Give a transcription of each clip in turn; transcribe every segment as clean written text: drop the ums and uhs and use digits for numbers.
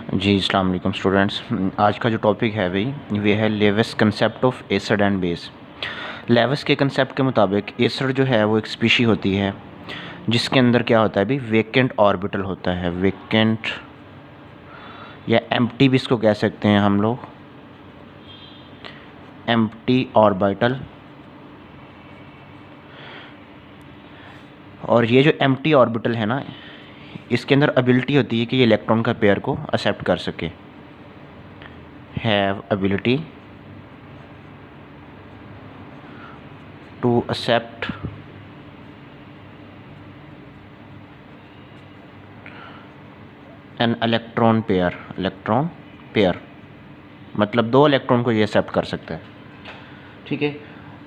जी अस्सलाम वालेकुम स्टूडेंट्स। आज का जो टॉपिक है भाई वे है Lewis concept of acid and base. Lewis के कंसेप्ट के मुताबिक एसिड जो है वो एक स्पीशी होती है जिसके अंदर क्या होता है भाई वेकेंट ऑर्बिटल होता है। वेकेंट या एम्प्टी भी इसको कह सकते हैं हम लोग, एम्प्टी ऑर्बिटल। और ये जो एम्प्टी ऑर्बिटल है ना, इसके अंदर एबिलिटी होती है कि ये इलेक्ट्रॉन का पेयर को एक्सेप्ट कर सके। Have ability to accept an electron pair मतलब दो इलेक्ट्रॉन को ये एक्सेप्ट कर सकता है। ठीक है।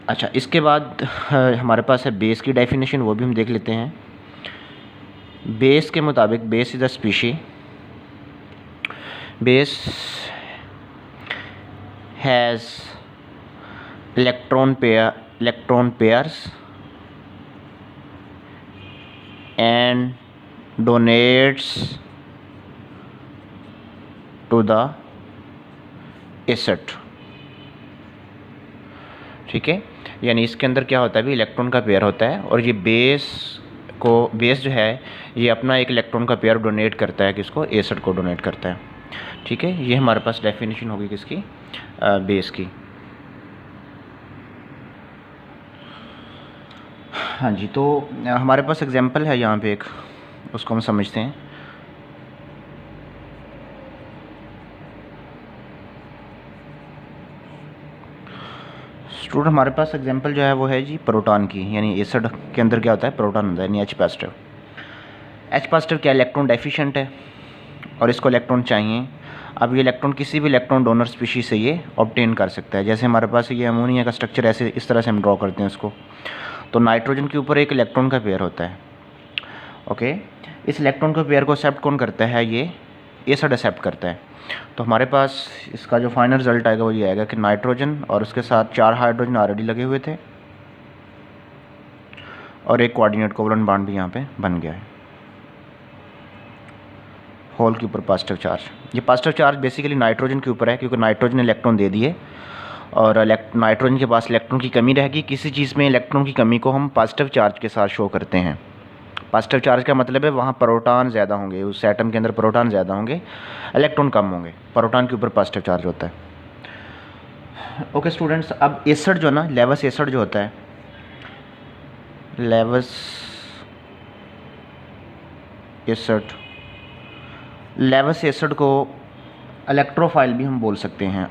अच्छा, इसके बाद हमारे पास है बेस की डेफिनेशन, वो भी हम देख लेते हैं। बेस के मुताबिक base is a species, base has electron pairs and donates to the acid. ठीक है, यानी इसके अंदर क्या होता है भी इलेक्ट्रॉन का पेयर होता है और ये बेस जो है ये अपना एक इलेक्ट्रॉन का पेयर डोनेट करता है, किसको, एसिड को डोनेट करता है। ठीक है, ये हमारे पास डेफिनेशन होगी किसकी, बेस की। हाँ जी, तो हमारे पास एग्जांपल है यहाँ पे एक, उसको हम समझते हैं। स्टूडेंट, हमारे पास एग्जांपल जो है वो है जी प्रोटॉन की, यानी एसिड के अंदर क्या होता है, प्रोटॉन होता है, यानी H पॉजिटिव। H पॉजिटिव क्या, इलेक्ट्रॉन डेफिशिएंट है और इसको इलेक्ट्रॉन चाहिए। अब ये इलेक्ट्रॉन किसी भी इलेक्ट्रॉन डोनर स्पीशीज से ये ऑब्टेन कर सकता है। जैसे हमारे पास ये अमोनिया का स्ट्रक्चर ऐसे इस तरह से हम ड्रॉ करते हैं उसको, तो नाइट्रोजन के ऊपर एक इलेक्ट्रॉन का पेयर होता है। ओके, इस इलेक्ट्रॉन का पेयर को एक्सेप्ट कौन करता है, ये एसिड एक्सेप्ट करता है। तो हमारे पास इसका जो फाइनल रिजल्ट आएगा वो ये आएगा कि नाइट्रोजन और उसके साथ 4 हाइड्रोजन ऑलरेडी लगे हुए थे और एक कोऑर्डिनेट कोवलेंट बॉन्ड भी यहाँ पे बन गया है होल के ऊपर पॉजिटिव चार्ज। ये पॉजिटिव चार्ज बेसिकली नाइट्रोजन के ऊपर है क्योंकि नाइट्रोजन ने इलेक्ट्रॉन दे दिए और नाइट्रोजन के पास इलेक्ट्रॉन की कमी रहेगी। किसी चीज़ में इलेक्ट्रॉन की कमी को हम पॉजिटिव चार्ज के साथ शो करते हैं। पॉजिटिव चार्ज का मतलब है वहाँ प्रोटॉन ज़्यादा होंगे, उस एटम के अंदर प्रोटॉन ज़्यादा होंगे, इलेक्ट्रॉन कम होंगे। प्रोटॉन के ऊपर पॉजिटिव चार्ज होता है। ओके स्टूडेंट्स, अब एसिड जो ना, लेविस एसिड जो होता है, लेविस एसिड को इलेक्ट्रोफाइल भी हम बोल सकते हैं।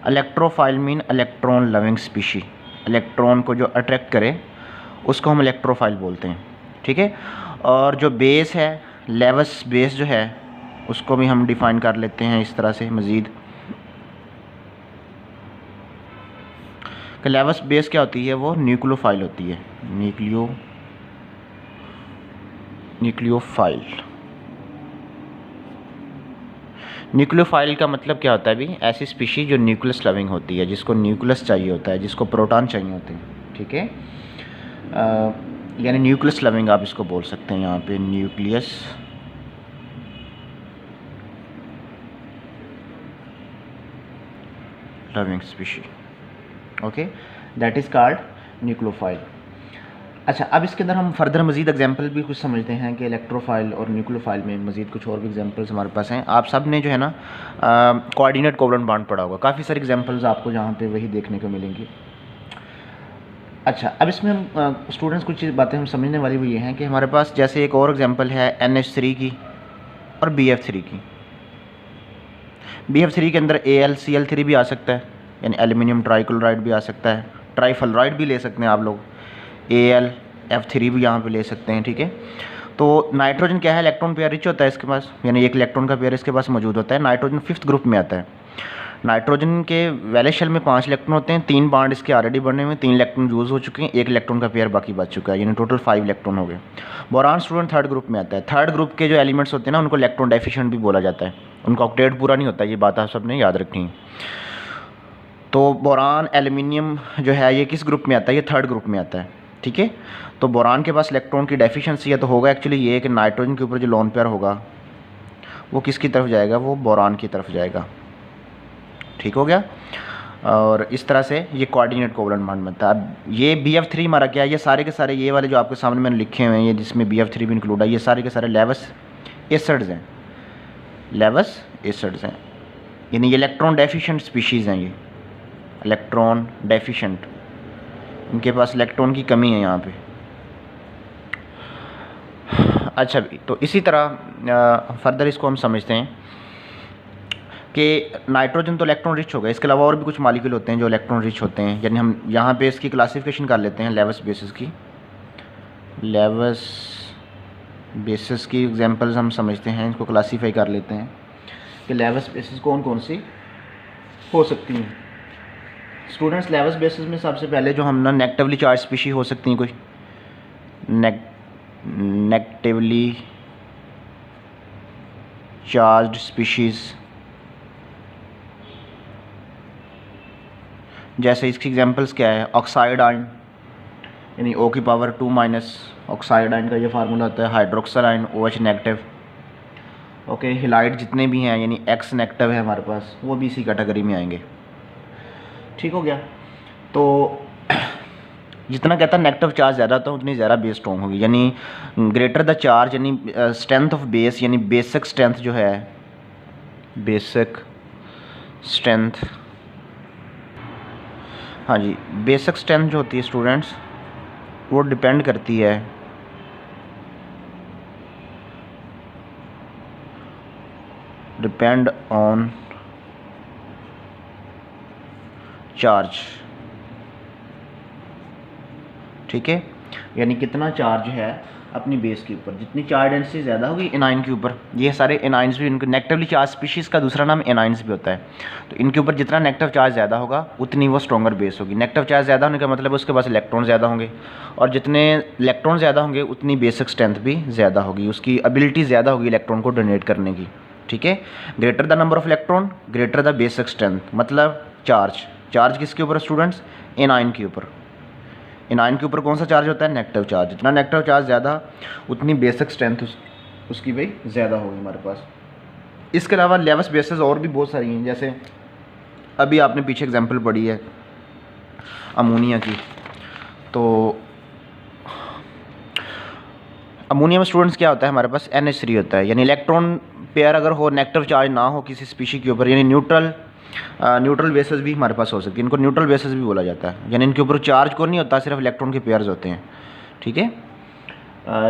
Electrophile mean electron loving species. Electron को जो अट्रैक्ट करे उसको हम इलेक्ट्रोफाइल बोलते हैं। ठीक है, और जो बेस है, लेविस बेस जो है, उसको भी हम डिफ़ाइन कर लेते हैं इस तरह से मज़ीद कि लेविस बेस क्या होती है, वो न्यूक्लियोफाइल होती है। न्यूक्लियोफाइल का मतलब क्या होता है भी, ऐसी स्पीशी जो न्यूक्लियस लविंग होती है, जिसको न्यूक्लियस चाहिए होता है, जिसको प्रोटॉन चाहिए होते हैं। ठीक है, यानी न्यूक्लियस लविंग आप इसको बोल सकते हैं यहाँ पे, nucleus loving species. Okay, that is called nucleophile. अच्छा, अब इसके अंदर हम फर्दर मज़ीद एग्जांपल भी कुछ समझते हैं कि इलेक्ट्रोफाइल और न्यूक्लियोफाइल में मज़ीद कुछ और भी एग्जांपल्स हमारे पास हैं। आप सब ने जो है ना कोऑर्डिनेट कोवलेंट बॉन्ड पढ़ा होगा, काफ़ी सारे एग्जांपल्स आपको जहाँ पे वही देखने को मिलेंगी। अच्छा, अब इसमें हम स्टूडेंट्स कुछ बातें हम समझने वाली वो ये हैं कि हमारे पास जैसे एक और एग्जांपल है NH3 की और BF3 की। BF3 के अंदर AlCl3 भी आ सकता है, यानी एल्यूमिनियम ट्राइक्लोराइड भी आ सकता है, ट्राइफ्लोराइड भी ले सकते हैं आप लोग, AlF3 भी यहाँ पे ले सकते हैं। ठीक है, तो नाइट्रोजन क्या है, इलेक्ट्रॉन पेयर रिच होता है इसके पास, यानी एक इलेक्ट्रॉन का पेयर इसके पास मौजूद होता है। नाइट्रोजन 5th ग्रुप में आता है। नाइट्रोजन के वैलेंस शेल में 5 इलेक्ट्रॉन होते हैं, 3 बॉन्ड इसके ऑलरेडी बने हुए हैं, 3 इलेक्ट्रॉन यूज़ हो चुके हैं, 1 इलेक्ट्रॉन का पेयर बाकी बच चुका है, यानी टोटल 5 इलेक्ट्रॉन हो गए। बोरान स्टूडेंट 3rd ग्रुप में आता है। 3rd ग्रुप के जो एलिमेंट्स होते हैं ना, उनको इलेक्ट्रॉन डेफिशिएंट भी बोला जाता है, उनका ऑक्टेट पूरा नहीं होता। ये बात आप सब ने याद रखनी है। तो बोरान एल्यूमिनियम जो है ये किस ग्रुप में आता है, ये 3rd ग्रुप में आता है। ठीक है। तो बोरान के पास इलेक्ट्रॉन की डेफिशिएंसी है, तो होगा एक्चुअली ये कि नाइट्रोजन के ऊपर जो लोन पेयर होगा वो किसकी तरफ जाएगा, वो बोरान की तरफ जाएगा। ठीक हो गया। और इस तरह से ये कोऑर्डिनेट कोवलेंट बॉन्ड बनता है। अब ये BF3 हमारा क्या है, ये सारे के सारे ये वाले जो आपके सामने मैंने लिखे हुए हैं, ये जिसमें BF3 भी इंक्लूड है, ये सारे के सारे लेवस एसिड्स हैं, लेवस एसिड्स हैं, यानी ये इलेक्ट्रॉन डेफिशिएंट स्पीशीज़ हैं। ये इलेक्ट्रॉन डेफिशिएंट, इनके पास इलेक्ट्रॉन की कमी है यहाँ पे। अच्छा भी, तो इसी तरह फर्दर इसको हम समझते हैं कि नाइट्रोजन तो इलेक्ट्रॉन रिच होगा, इसके अलावा और भी कुछ मॉलिक्यूल होते हैं जो इलेक्ट्रॉन रिच होते हैं, यानी हम यहाँ पे इसकी क्लासिफिकेशन कर लेते हैं लेवस बेसिस की। लेवस बेसिस की एग्जांपल्स हम समझते हैं, इसको क्लासीफाई कर लेते हैं कि लेवस बेसिस कौन कौन सी हो सकती हैं। स्टूडेंट्स, लेवस बेसिस में सबसे पहले जो हम ना नेगेटिवली चार्ज स्पीशी हो सकती हैं, कोई नेगेटिवली चार्ज्ड स्पीशीज़, जैसे इसकी एग्जांपल्स क्या है, ऑक्साइड आयन यानी O की पावर 2- ऑक्साइड आयन का ये फार्मूला होता है, hydroxyl ion OH negative. Okay, halide जितने भी हैं यानी X नेगेटिव है हमारे पास, वो भी इसी कैटेगरी में आएंगे। ठीक हो गया। तो जितना कहता है नेगेटिव चार्ज ज़्यादा होता है उतनी ज़्यादा बेस स्ट्रॉन्ग होगी, यानी ग्रेटर द चार्ज यानी स्ट्रेंथ ऑफ बेस, यानी बेसिक स्ट्रेंथ जो है, बेसिक स्ट्रेंथ, हाँ जी, बेसिक स्ट्रेंथ जो होती है स्टूडेंट्स वो डिपेंड करती है डिपेंड ऑन चार्ज। ठीक है, यानी कितना चार्ज है अपनी बेस के ऊपर, जितनी चार्ज डेंसिटी ज़्यादा होगी एनाइन के ऊपर, ये सारे एनाइंस भी, इनको नेगेटिवली चार्ज स्पीशीज़ का दूसरा नाम एनाइंस भी होता है, तो इनके ऊपर जितना नेगेटिव चार्ज ज़्यादा होगा उतनी वो स्ट्रॉन्गर बेस होगी। नेगेटिव चार्ज ज़्यादा होने का मतलब उसके पास इलेक्ट्रॉन ज़्यादा होंगे, और जितने इलेक्ट्रॉन ज़्यादा होंगे उतनी बेसिक स्ट्रेंथ भी ज़्यादा होगी, उसकी एबिलिटी ज़्यादा होगी इलेक्ट्रॉन को डोनेट करने की। ठीक है, greater the number of electron greater the basic strength, मतलब चार्ज किसके ऊपर स्टूडेंट्स, एनाइन के ऊपर। एनाइन के ऊपर कौन सा चार्ज होता है, नेगेटिव चार्ज, जितना नेगेटिव चार्ज ज़्यादा उतनी बेसिक स्ट्रेंथ उसकी भाई ज़्यादा होगी हमारे पास। इसके अलावा लेवस बेसिस और भी बहुत सारी हैं, जैसे अभी आपने पीछे एग्जांपल पढ़ी है अमोनिया की, तो अमोनिया में स्टूडेंट्स क्या होता है, हमारे पास NH3 होता है, यानी इलेक्ट्रॉन पेयर अगर हो, नेगेटिव चार्ज ना हो किसी स्पीशी के ऊपर, यानी न्यूट्रल बेसिस भी हमारे पास हो सकती है, इनको न्यूट्रल बेसिस भी बोला जाता है, यानी इनके ऊपर चार्ज को नहीं होता, सिर्फ इलेक्ट्रॉन के पेयर्स होते हैं। ठीक है,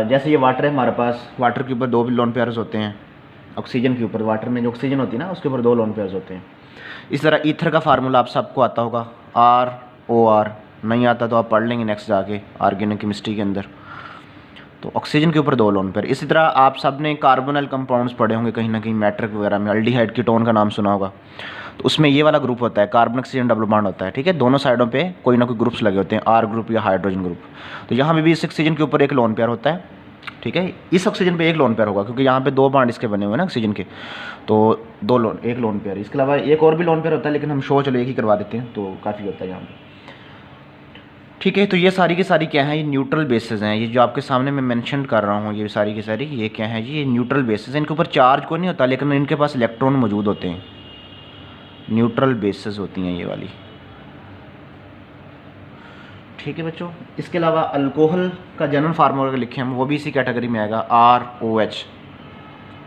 जैसे ये वाटर है हमारे पास, वाटर के ऊपर 2 भी लोन पेयर्स होते हैं, ऑक्सीजन के ऊपर, वाटर में जो ऑक्सीजन होती है ना उसके ऊपर 2 लोन पेयर्स होते हैं। इस तरह ईथर का फार्मूला आप सबको आता होगा, ROR, नहीं आता तो आप पढ़ लेंगे नेक्स्ट जाके ऑर्गेनिक केमिस्ट्री के अंदर। तो ऑक्सीजन के ऊपर 2 लोन पेयर। इसी तरह आप सब ने कार्बोनल कंपाउंड्स पढ़े होंगे कहीं ना कहीं मैट्रिक वगैरह में, अल्डिहाइड कीटोन का नाम सुना होगा, तो उसमें ये वाला ग्रुप होता है, कार्बन ऑक्सीजन डबल बॉन्ड होता है। ठीक है, दोनों साइडों पे कोई ना कोई ग्रुप्स लगे होते हैं, R ग्रुप या हाइड्रोजन ग्रुप। तो यहाँ पे भी इस ऑक्सीजन के ऊपर एक लोन पेयर होता है। ठीक है, इस ऑक्सीजन पे एक लोन पेयर होगा क्योंकि यहाँ पे 2 बॉन्ड इसके बने हुए हैं ना ऑक्सीजन के, तो एक लोन पेयर। इसके अलावा एक और भी लोन पेयर होता है, लेकिन हम शो चलो एक ही करवा देते हैं तो काफ़ी होता है यहाँ पे। ठीक है, तो ये सारी की सारी क्या है, ये न्यूट्रल बेसिस हैं, ये जो आपके सामने मैं मेंशन कर रहा हूँ, ये सारी की सारी ये क्या है, ये न्यूट्रल बेसिस हैं, इनके ऊपर चार्ज को नहीं होता लेकिन इनके पास इलेक्ट्रॉन मौजूद होते हैं, न्यूट्रल बेसिस होती हैं ये वाली। ठीक है बच्चों, इसके अलावा अल्कोहल का जनरल फार्मूला लिखे हम, वो भी इसी कैटेगरी में आएगा, ROH।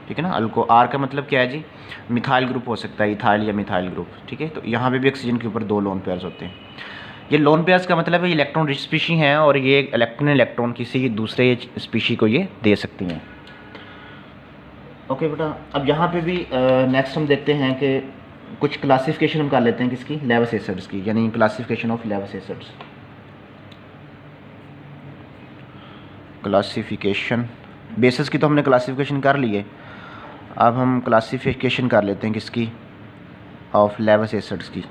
ठीक है ना, R का मतलब क्या है जी, मिथाइल ग्रुप हो सकता है, इथाइल या मिथाइल ग्रुप। ठीक है, तो यहाँ पे भी ऑक्सीजन के ऊपर 2 लोन पेयर्स होते हैं। ये लोन पेयर्स का मतलब है इलेक्ट्रॉन रिच स्पीशी हैं और ये इलेक्ट्रॉन किसी दूसरे स्पीशी को ये दे सकती हैं। ओके बेटा, अब यहाँ पे भी नेक्स्ट हम देखते हैं कि कुछ क्लासिफिकेशन हम कर लेते हैं किसकी, लेवस एसिड्स की, यानी classification of Lewis acids. Classification basis की तो हमने क्लासिफिकेशन कर ली है, अब हम क्लासिफिकेशन कर लेते हैं किसकी, ऑफ लेवस एसिड्स की।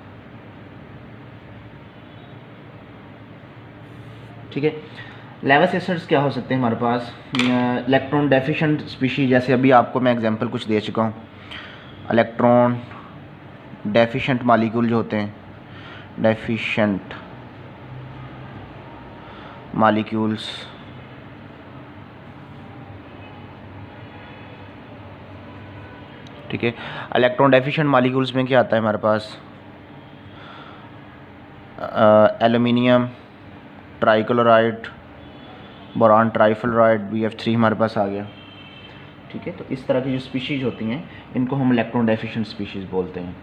ठीक है, लेवस एसिड्स क्या हो सकते हैं हमारे पास, इलेक्ट्रॉन डेफिशिएंट स्पीशी, जैसे अभी आपको मैं एग्जांपल कुछ दे चुका हूँ, इलेक्ट्रॉन डेफिशिएंट मॉलिक्यूल जो होते हैं, डेफिशिएंट मालिक्यूल्स, ठीक है। इलेक्ट्रॉन डेफिशिएंट मालिक्यूल्स में क्या आता है हमारे पास, aluminium trichloride, boron trifluoride, BF3 हमारे पास आ गया, ठीक है। तो इस तरह की जो स्पीशीज़ होती हैं इनको हम इलेक्ट्रॉन डेफिशिएंट स्पीशीज़ बोलते हैं,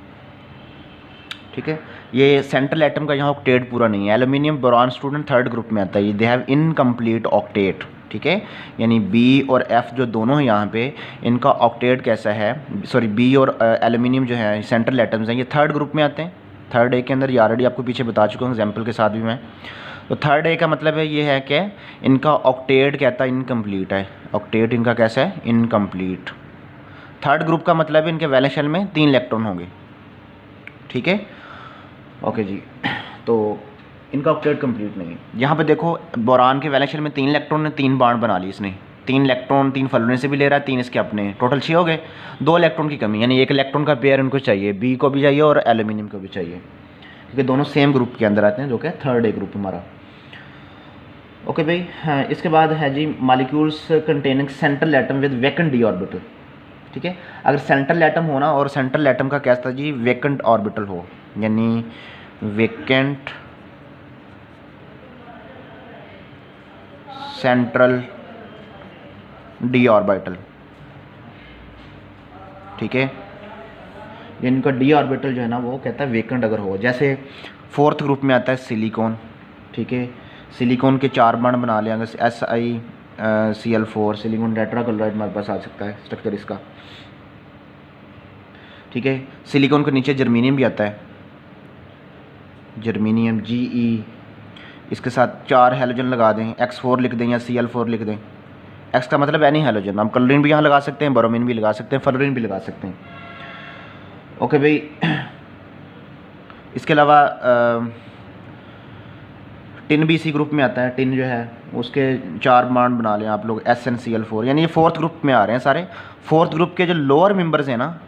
ठीक है। ये सेंट्रल एटम का यहाँ ऑक्टेट पूरा नहीं है। Aluminium boron student third group में आता है, दे हैव इनकम्प्लीट ऑक्टेट, ठीक है। यानी B और F जो दोनों हैं यहाँ पे, इनका ऑक्टेट कैसा है, सॉरी B और एल्यूमिनियम जो है सेंट्रल एटम्स हैं, ये थर्ड ग्रुप में आते हैं। थर्ड ए के अंदर ये ऑलरेडी आपको पीछे बता चुका हूँ एग्जाम्पल के साथ भी मैं। तो थर्ड ए का मतलब है ये है कि इनका ऑक्टेट कहता है इनकम्प्लीट है, ऑक्टेट इनका कैसा है, इनकम्प्लीट। थर्ड ग्रुप का मतलब है इनके वैलेंस शेल में 3 इलेक्ट्रॉन होंगे, ठीक है, ओके जी। तो इनका ऑक्टेट कंप्लीट नहीं है। यहाँ पे देखो बोरान के वैलेंस शेल में 3 इलेक्ट्रॉन ने 3 बॉन्ड बना ली इसने, 3 इलेक्ट्रॉन 3 फ्लोरीन से भी ले रहा है, 3 इसके अपने, टोटल 6 हो गए। 2 इलेक्ट्रॉन की कमी, यानी 1 इलेक्ट्रॉन का पेयर इनको चाहिए, B को भी चाहिए और एल्यूमिनियम को भी चाहिए, क्योंकि दोनों सेम ग्रुप के अंदर आते हैं, जो कि थर्ड ए ग्रुप हमारा। ओके भाई, हाँ, इसके बाद है जी molecules containing central atom with vacant d orbital, ठीक है। अगर सेंट्रल एटम हो ना, और सेंट्रल एटम का क्या था जी, वैकेंट ऑर्बिटल हो, यानी वैकेंट सेंट्रल डी ऑर्बिटल, ठीक है। इनका डी ऑर्बिटल जो है ना वो कहता है वेकेंट अगर हो, जैसे फोर्थ ग्रुप में आता है सिलिकॉन, ठीक है। सिलिकॉन के 4 बॉन्ड बना लें, अगर SiCl4, सिलिकॉन टेट्राक्लोराइड हमारे पास आ सकता है स्ट्रक्चर इसका, ठीक है। सिलिकॉन के नीचे जर्मीनियम भी आता है, जर्मीनियम GE, इसके साथ 4 हैलोजन लगा दें, X4 लिख दें या Cl4 लिख दें। X का मतलब एनी हैलोजन, हम क्लोरीन भी यहाँ लगा सकते हैं, ब्रोमीन भी लगा सकते हैं, फ्लोरीन भी लगा सकते हैं, ओके भाई। इसके अलावा टिन भी इसी ग्रुप में आता है, टिन जो है उसके 4 बॉन्ड बना लें आप लोग, SnCl4, यानी ये फोर्थ ग्रुप में आ रहे हैं सारे। फोर्थ ग्रुप के जो लोअर मेंबर्स हैं ना,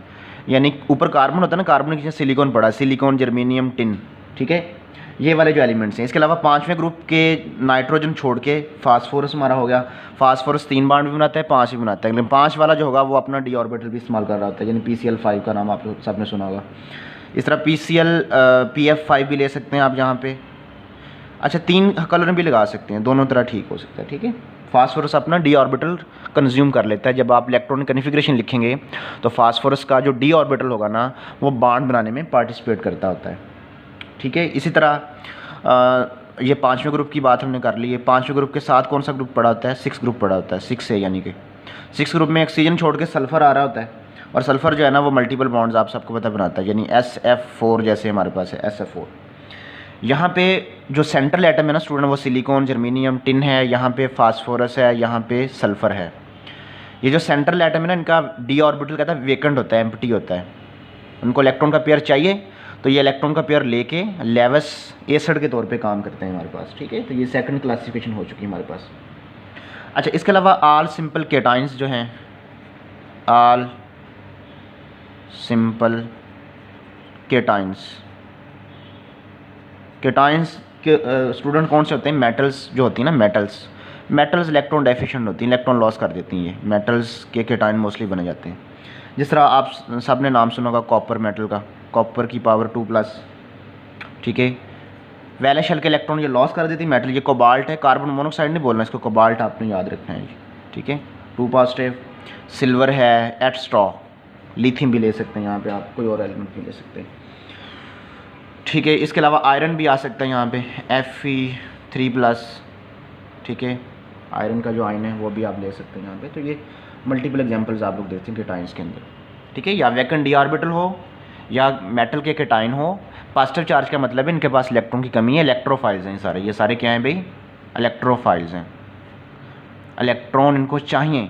यानी ऊपर कार्बन होता है ना, कार्बन के नीचे सिलिकॉन पड़ा है, सिलिकॉन, जर्मीनियम, टिन, ठीक है, ये वाले जो एलिमेंट्स हैं। इसके अलावा 5वें ग्रुप के नाइट्रोजन छोड़ के फास्फोरस हमारा हो गया, फास्फोरस 3 बॉन्ड भी बनाता है, 5 भी बनाता है, लेकिन 5 वाला जो होगा वो अपना डी ऑर्बिटल भी इस्तेमाल कर रहा होता है, यानी PCl5 का नाम आप लोग सबने सुना होगा। इस तरह PF5 भी ले सकते हैं आप यहाँ पे। अच्छा, 3 कलर भी लगा सकते हैं, दोनों तरह ठीक हो सकता है, ठीक है। फास्फोरस अपना डी ऑर्बिटल कंज्यूम कर लेता है, जब आप इलेक्ट्रॉनिक कन्फिग्रेशन लिखेंगे तो फास्फोरस का जो डी ऑर्बिटल होगा ना वो बॉन्ड बनाने में पार्टिसिपेट करता होता है, ठीक है। इसी तरह ये 5वें ग्रुप की बात हमने कर ली है। 5वें ग्रुप के साथ कौन सा ग्रुप पड़ा होता है, 6 ग्रुप पड़ा होता है, 6 से, यानी कि 6 ग्रुप में ऑक्सीजन छोड़ के सल्फ़र आ रहा होता है, और सल्फ़र जो है ना वो मल्टीपल बॉन्ड्स आप सबको पता बनाता है, यानी SF4 जैसे हमारे पास है SF4। यहाँ पे जो सेंट्रल एटम है ना स्टूडेंट, वो सिलिकॉन, जर्मीनियम, टिन है, यहाँ पे फास्फोरस है, यहाँ पे सल्फ़र है। ये जो सेंट्रल एटम है ना, इनका डी ऑर्बिटल कहता है वेकेंट होता है, एम्प्टी होता है, उनको इलेक्ट्रॉन का पेयर चाहिए, तो ये इलेक्ट्रॉन का पेयर लेके लेवस एसिड के तौर पे काम करते हैं हमारे पास, ठीक है। तो ये सेकंड क्लासिफिकेशन हो चुकी है हमारे पास। अच्छा, इसके अलावा ऑल सिंपल केटाइंस जो हैं, ऑल सिंपल केटाइंस, केटाइंस के स्टूडेंट कौन से होते हैं, मेटल्स जो होती हैं ना, मेटल्स इलेक्ट्रॉन डेफिशिएंट होती हैं, इलेक्ट्रॉन लॉस कर देती हैं, ये मेटल्स के केटाइन मोस्टली बने जाते हैं। जिस तरह आप सब ने नाम सुना होगा कॉपर मेटल का, कॉपर की पावर 2+, ठीक है। वैलेंस शेल के इलेक्ट्रॉन ये लॉस कर देती है मेटल, ये कोबाल्ट है, कार्बन मोनोक्साइड नहीं बोलना इसको, कोबाल्ट आपने याद रखना है, ठीक है, 2+। सिल्वर है, एट स्ट्रॉ, लिथियम भी ले सकते हैं यहाँ पे आप, कोई और एलिमेंट भी ले सकते हैं, ठीक है। इसके अलावा आयरन भी आ सकता है यहाँ पे, Fe3+, ठीक है, आयरन का जो आयन है वो भी आप ले सकते हैं यहाँ पे। तो ये मल्टीपल एग्जांपल्स आप लोग देखते हैं केटाइंस के अंदर, ठीक है। या वैकेंट डी ऑर्बिटल हो या मेटल के केटाइन हो, पॉजिटिव चार्ज का मतलब है इनके पास इलेक्ट्रॉन की कमी है, इलेक्ट्रोफाइल्स हैं सारे, ये सारे क्या हैं भाई, इलेक्ट्रोफाइल्स हैं, इलेक्ट्रॉन इनको चाहिए,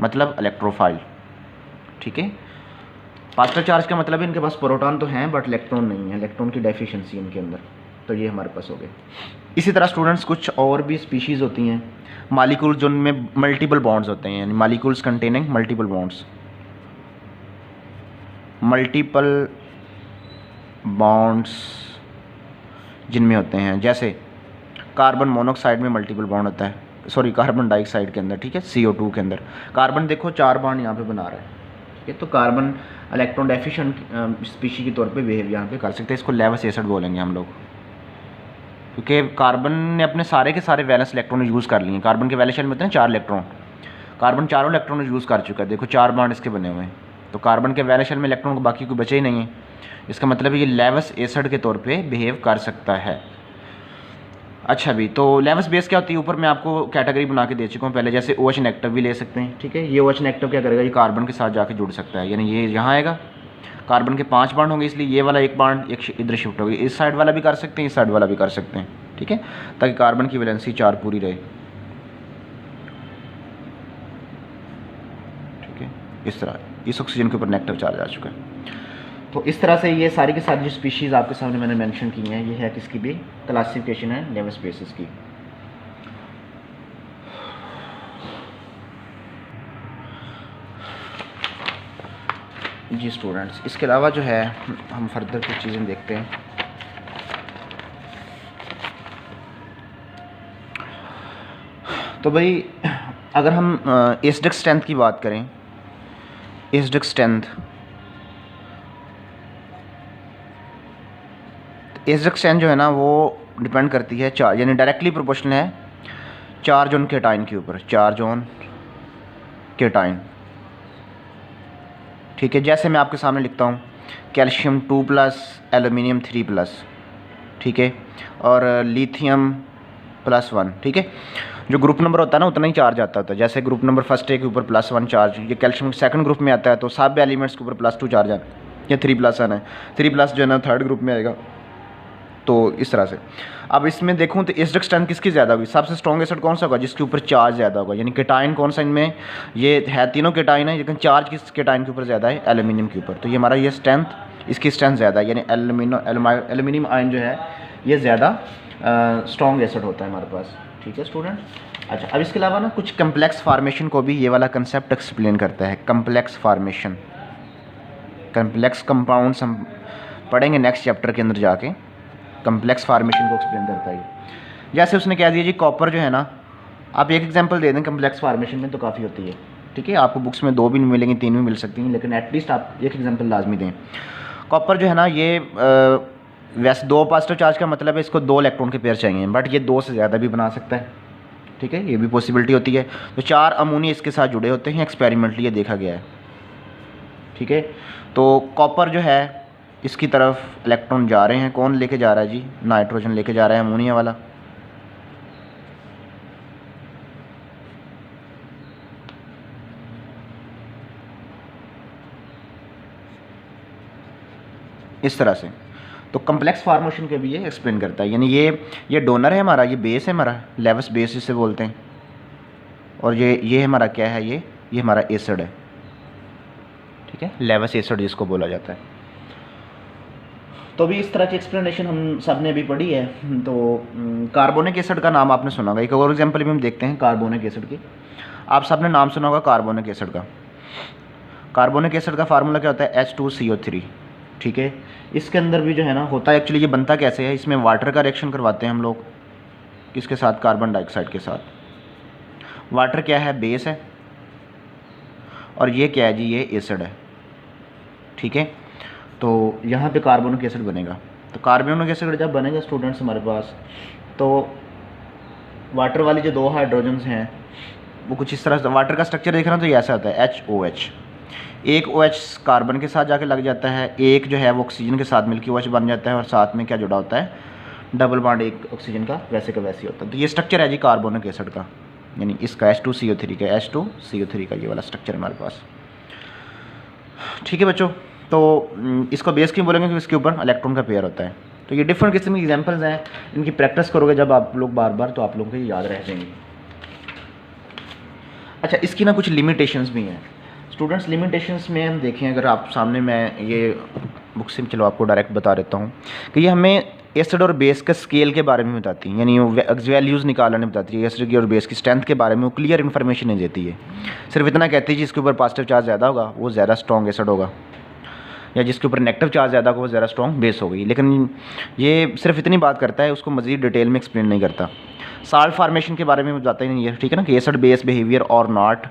मतलब इलेक्ट्रोफाइल, ठीक है। पॉजिटिव चार्ज का मतलब है इनके पास प्रोटॉन तो हैं बट इलेक्ट्रॉन नहीं है, इलेक्ट्रॉन की डेफिशिएंसी इनके अंदर, तो ये हमारे पास हो गए। इसी तरह स्टूडेंट्स कुछ और भी स्पीशीज़ होती हैं, मालिक्यूल जिनमें मल्टीपल बॉन्ड्स होते हैं, यानी molecules containing multiple bonds, multiple bonds जिनमें होते हैं, जैसे कार्बन मोनोऑक्साइड में मल्टीपल बॉन्ड होता है, सॉरी कार्बन डाइऑक्साइड के अंदर, ठीक है, CO2 के अंदर। कार्बन देखो 4 बॉन्ड यहाँ पे बना रहा है, ठीक है, तो कार्बन इलेक्ट्रॉन डेफिशिएंट स्पीशी के तौर पे बिहेव यहाँ पे कर सकते हैं। इसको लेवस एसिड बोलेंगे हम लोग, क्योंकि कार्बन ने अपने सारे के सारे वैलेंस इलेक्ट्रॉन यूज़ कर लिए। कार्बन के वैलेंस शेल में होते हैं 4 इलेक्ट्रॉन, कार्बन चारों इलेक्ट्रॉन यूज़ कर चुका है। देखो 4 बॉन्ड इसके बने हुए हैं, तो कार्बन के वैलेंस शेल में इलेक्ट्रॉन को बाकी कोई बचे ही नहीं है। इसका मतलब है ये लेवस एसिड के तौर पे बिहेव कर सकता है। अच्छा भी, तो लेवस बेस क्या होती है, ऊपर मैं आपको कैटेगरी बना के दे चुका हूँ पहले, जैसे OH नेगेटिव भी ले सकते हैं, ठीक है। ये OH नेगेटिव क्या करेगा, ये कार्बन के साथ जाके जुड़ सकता है, यानी ये यहाँ आएगा, कार्बन के 5 बॉन्ड होंगे, इसलिए ये वाला एक बॉन्ड एक इधर शिफ्ट होगी। इस साइड वाला भी कर सकते हैं, इस साइड वाला भी कर सकते हैं, ठीक है, ताकि कार्बन की वैलेंसी 4 पूरी रहे, ठीक है। इस तरह इस ऑक्सीजन के ऊपर नेगेटिव चार्ज आ चुका है। तो इस तरह से ये सारी की सारी जो स्पीशीज़ आपके सामने मैंने मेंशन की हैं, ये है किसकी भी क्लासिफिकेशन है लेवस बेसिस की। जी स्टूडेंट्स, इसके अलावा जो है हम फर्दर कुछ चीज़ें देखते हैं। तो भाई अगर हम एसिडिक स्ट्रेंथ की बात करें, एसिडिक स्ट्रेंथ, एसिडिक स्ट्रेंथ जो है ना वो डिपेंड करती है चार्ज, यानी डायरेक्टली प्रोपोर्शनल है चार्ज ऑन केटाइन के ऊपर, चार्ज ऑन केटाइन, ठीक है। जैसे मैं आपके सामने लिखता हूँ कैल्शियम 2+, एल्यूमिनियम 3+, ठीक है, और लिथियम +1, ठीक है। जो ग्रुप नंबर होता है ना उतना ही चार्ज आता है। जैसे ग्रुप नंबर फर्स्ट ए के ऊपर +1 चार्ज, ये कैल्शियम सेकंड ग्रुप में आता है, तो सब एलिमेंट्स के ऊपर +2 चार्ज है, या 3+1 है, 3+ जो है ना थर्ड ग्रुप में आएगा। तो इस तरह से अब इसमें देखूँ तो एसिडिक स्ट्रेंथ किसकी ज़्यादा होगी, सबसे स्ट्रॉन्ग एसिड कौन सा होगा, जिसके ऊपर चार्ज ज़्यादा होगा, यानी केटाइन कौन सा इनमें, ये है तीनों केटाइन है, लेकिन चार्ज किस केटाइन के ऊपर ज़्यादा है, एल्यूमिनियम के ऊपर। तो ये हमारा ये स्ट्रेंथ, इसकी स्ट्रेंथ ज़्यादा है, यानी एल्यूमिनियम आयन जो है ये ज़्यादा स्ट्रॉन्ग एसिड होता है हमारे पास, ठीक है स्टूडेंट। अच्छा, अब इसके अलावा ना कुछ कम्प्लेक्स फार्मेशन को भी ये वाला कंसेप्ट एक्सप्लेन करता है। कम्प्लेक्स फार्मेशन, कम्प्लेक्स कंपाउंड्स हम पढ़ेंगे नेक्स्ट चैप्टर के अंदर जाके। कम्प्लेक्स फार्मेशन को एक्सप्लेन करता है। जैसे उसने कह दिया जी कॉपर जो है ना, आप एक एग्जांपल दे दें कम्प्लेक्स फार्मेशन में तो काफ़ी होती है, ठीक है। आपको बुक्स में 2 भी मिलेंगी, 3 भी मिल सकती हैं, लेकिन एटलीस्ट आप एक एग्जांपल लाजमी दें। कॉपर जो है ना ये वैसे 2 पॉजिटिव चार्ज का मतलब है इसको 2 इलेक्ट्रॉन के पेयर चाहिए, बट ये 2 से ज़्यादा भी बना सकता है, ठीक है, ये भी पॉसिबिलिटी होती है। तो 4 अमोनिया इसके साथ जुड़े होते हैं, एक्सपेरिमेंटली ये देखा गया है, ठीक है। तो कॉपर जो है इसकी तरफ इलेक्ट्रॉन जा रहे हैं, कौन लेके जा रहा है जी, नाइट्रोजन लेके जा रहा है, अमोनिया वाला। इस तरह से तो कम्प्लेक्स फार्मेशन के भी ये एक्सप्लेन करता है, यानी ये डोनर है हमारा, ये बेस है हमारा, लेवस बेस इसे बोलते हैं, और ये हमारा क्या है, ये हमारा एसिड है, ठीक है, लेवस एसिड जिसको बोला जाता है। तो भी इस तरह की एक्सप्लेनेशन हम सब ने अभी पढ़ी है। तो कार्बोनिक एसिड का नाम आपने सुना होगा, एक और एग्जांपल भी हम देखते हैं कार्बोनिक एसिड की। आप सब ने नाम सुना होगा कार्बोनिक एसिड का। कार्बोनिक एसिड का फार्मूला क्या होता है, H2CO3, ठीक है। इसके अंदर भी जो है ना होता है, एक्चुअली ये बनता कैसे है, इसमें वाटर का रिएक्शन करवाते हैं हम लोग, किसके साथ, कार्बन डाइऑक्साइड के साथ। वाटर क्या है, बेस है, और ये क्या है जी, ये एसिड है, ठीक है। तो यहाँ पे कार्बोनिक एसिड बनेगा। तो कार्बोनिक एसिड जब बनेगा स्टूडेंट्स हमारे पास, तो वाटर वाली जो 2 हाइड्रोजन्स हैं वो कुछ इस तरह से, वाटर का स्ट्रक्चर देख रहा हूँ तो ये ऐसा होता है HOH, एक OH कार्बन के साथ जाके लग जाता है, एक जो है वो ऑक्सीजन के साथ मिलकर OH बन जाता है, और साथ में क्या जुड़ा होता है, डबल बॉन्ड एक ऑक्सीजन का वैसे का वैसे होता है। तो ये स्ट्रक्चर है जी कार्बोनिक एसिड का, यानी इसका H2CO3 का, H2CO3 का ये वाला स्ट्रक्चर हमारे पास, ठीक है बच्चों। तो इसको बेस क्यों बोलेंगे, क्योंकि इसके ऊपर इलेक्ट्रॉन का पेयर होता है। तो ये डिफरेंट किस्म की एग्जांपल्स हैं, इनकी प्रैक्टिस करोगे जब आप लोग बार बार, तो आप लोगों को ये याद रह जाएंगे। अच्छा, इसकी ना कुछ लिमिटेशंस भी हैं स्टूडेंट्स। लिमिटेशंस में हम देखें, अगर आप सामने, मैं ये बुक से चलो आपको डायरेक्ट बता देता हूँ कि ये हमें एसिड और बेस का स्केल के बारे में बताती है, यानी वैल्यूज़ निकालने बताती है। एसिड की और बेस की स्ट्रेंथ के बारे में वो क्लियर इन्फॉर्मेशन नहीं देती है, सिर्फ इतना कहती है जी इसके ऊपर पॉजिटिव चार्ज ज़्यादा होगा, वो ज़्यादा स्ट्रॉन्ग एसिड होगा, या जिसके ऊपर नेगेटिव चार्ज ज़्यादा हो वो ज़्यादा स्ट्रॉन्ग बेस हो गई। लेकिन ये सिर्फ इतनी बात करता है, उसको मज़ीद डिटेल में एक्सप्लेन नहीं करता। साल्ट फार्मेशन के बारे में बताता ही नहीं है, ठीक है ना, कि एसिड बेस बिहेवियर और नॉट,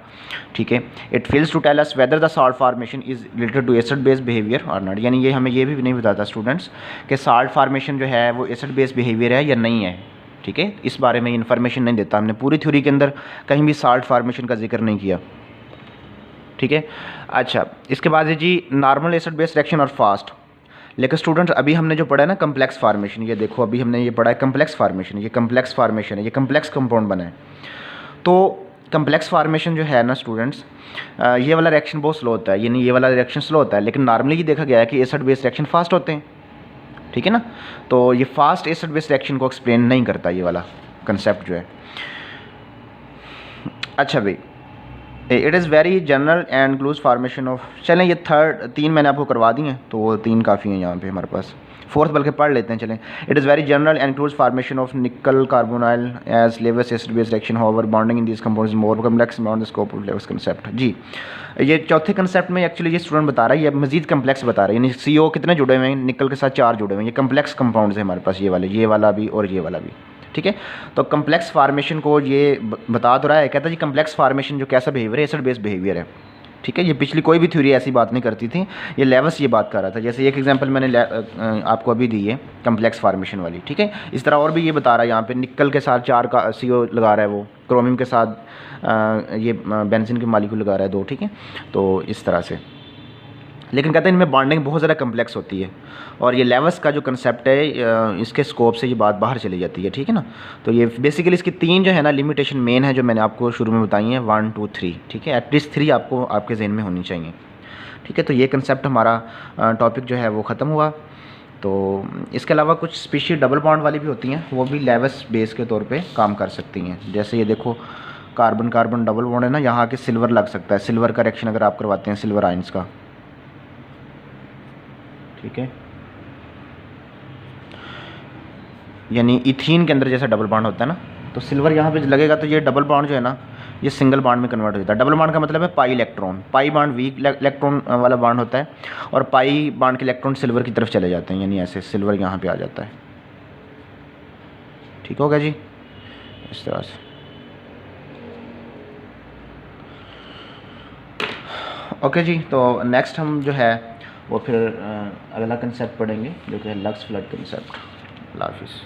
ठीक है। It fails to tell us whether the salt formation is related to acid base behaviour और नॉट, यानी ये हमें ये भी नहीं बताता स्टूडेंट्स कि साल्ट फार्मेशन जो है वो एसिड बेस बिहेवियर है या नहीं है, ठीक है। इस बारे में इन्फॉर्मेशन नहीं देता। हमने पूरी थ्योरी के अंदर कहीं भी साल्ट फार्मेशन का जिक्र नहीं किया, ठीक है। अच्छा, इसके बाद है जी नॉर्मल एसिड बेस रिएक्शन और फास्ट। लेकिन स्टूडेंट्स अभी हमने जो पढ़ा है ना कम्प्लेक्स फार्मेशन, ये देखो अभी हमने ये पढ़ा है कम्प्लेक्स फार्मेशन, ये कम्प्लेक्स फार्मेशन है, ये कम्प्लेक्स कंपाउंड बना है। तो कम्प्लेक्स फार्मेशन जो है ना स्टूडेंट्स, ये वाला रिएक्शन बहुत स्लो होता है, यानी ये वाला रिएक्शन स्लो होता है, लेकिन नॉर्मली ये देखा गया है कि एसिड बेस रिएक्शन फास्ट होते हैं, ठीक है ना। तो ये फास्ट एसिड बेस रिएक्शन को एक्सप्लेन नहीं करता ये वाला कंसेप्ट जो है। अच्छा भाई, it is very general and close formation of, चलें ये तीन मैंने आपको करवा दी हैं, तो वो 3 काफ़ी हैं यहाँ पे हमारे पास, फोर्थ बल्कि पढ़ लेते हैं। चलें, it is very general and close formation of nickel carbonyl as Lewis acid base reaction, however bonding in this compounds more complex beyond the scope of Lewis concept. जी, ये चौथे कंसेप्ट में एक्चुअली ये स्टूडेंट बता रहा है, ये मजीद complex बता रहा है, यानी CO कितने जुड़े हुए हैं, निकल के साथ 4 जुड़े हुए हैं, ये कम्प्लेक्स कंपाउंड्स हैं हमारे पास, ये वाला भी और ये वाला भी, ठीक है। तो कम्प्लेक्स फार्मेशन को ये बता तो रहा है, कहता है जी कम्प्लेक्स फार्मेशन जो कैसा बिहेवियर है, एसिड बेस बिहेवियर है, ठीक है। ये पिछली कोई भी थ्योरी ऐसी बात नहीं करती थी, ये लेवस ये बात कर रहा था। जैसे एक एग्जांपल मैंने आपको अभी दी है कम्प्लेक्स फार्मेशन वाली, ठीक है। इस तरह और भी ये बता रहा है, यहाँ पे निकल के साथ 4 का CO लगा रहा है, वो क्रोमियम के साथ ये बेंजीन के मालिक्यूल लगा रहा है 2, ठीक है। तो इस तरह से, लेकिन कहते हैं इनमें बॉन्डिंग बहुत ज़्यादा कम्प्लेक्स होती है, और ये लेवस का जो कंसेप्ट है इसके स्कोप से ये बात बाहर चली जाती है, ठीक है ना। तो ये बेसिकली इसकी 3 जो है ना लिमिटेशन मेन है, जो मैंने आपको शुरू में बताई हैं 1, 2, 3, ठीक है। एटलीस्ट 3 आपको आपके जहन में होनी चाहिए, ठीक है। तो ये कंसेप्ट हमारा टॉपिक जो है वो ख़त्म हुआ। तो इसके अलावा कुछ स्पीशीज डबल बॉन्ड वाली भी होती हैं, वो भी लेवस बेस के तौर पर काम कर सकती हैं। जैसे ये देखो कार्बन कार्बन डबल बॉन्ड है ना, यहाँ के सिल्वर लग सकता है, सिल्वर का रिएक्शन अगर आप करवाते हैं सिल्वर आयंस का, ठीक है। यानी इथीन के अंदर जैसा डबल बॉन्ड होता है ना, तो सिल्वर यहाँ पे लगेगा तो ये डबल बॉन्ड जो है ना ये सिंगल बॉन्ड में कन्वर्ट हो जाता है। डबल बॉन्ड का मतलब है pi electron, pi bond weak electron वाला बॉन्ड होता है, और पाई बॉन्ड के इलेक्ट्रॉन सिल्वर की तरफ चले जाते हैं, यानी ऐसे सिल्वर यहाँ पे आ जाता है, ठीक होगा जी, इस तरह से। ओके जी, तो नेक्स्ट हम जो है वो फिर अगला कंसेप्ट पढ़ेंगे जो कि है लक्स फ्लड कंसेप्ट। अल्लाह हाफिज़।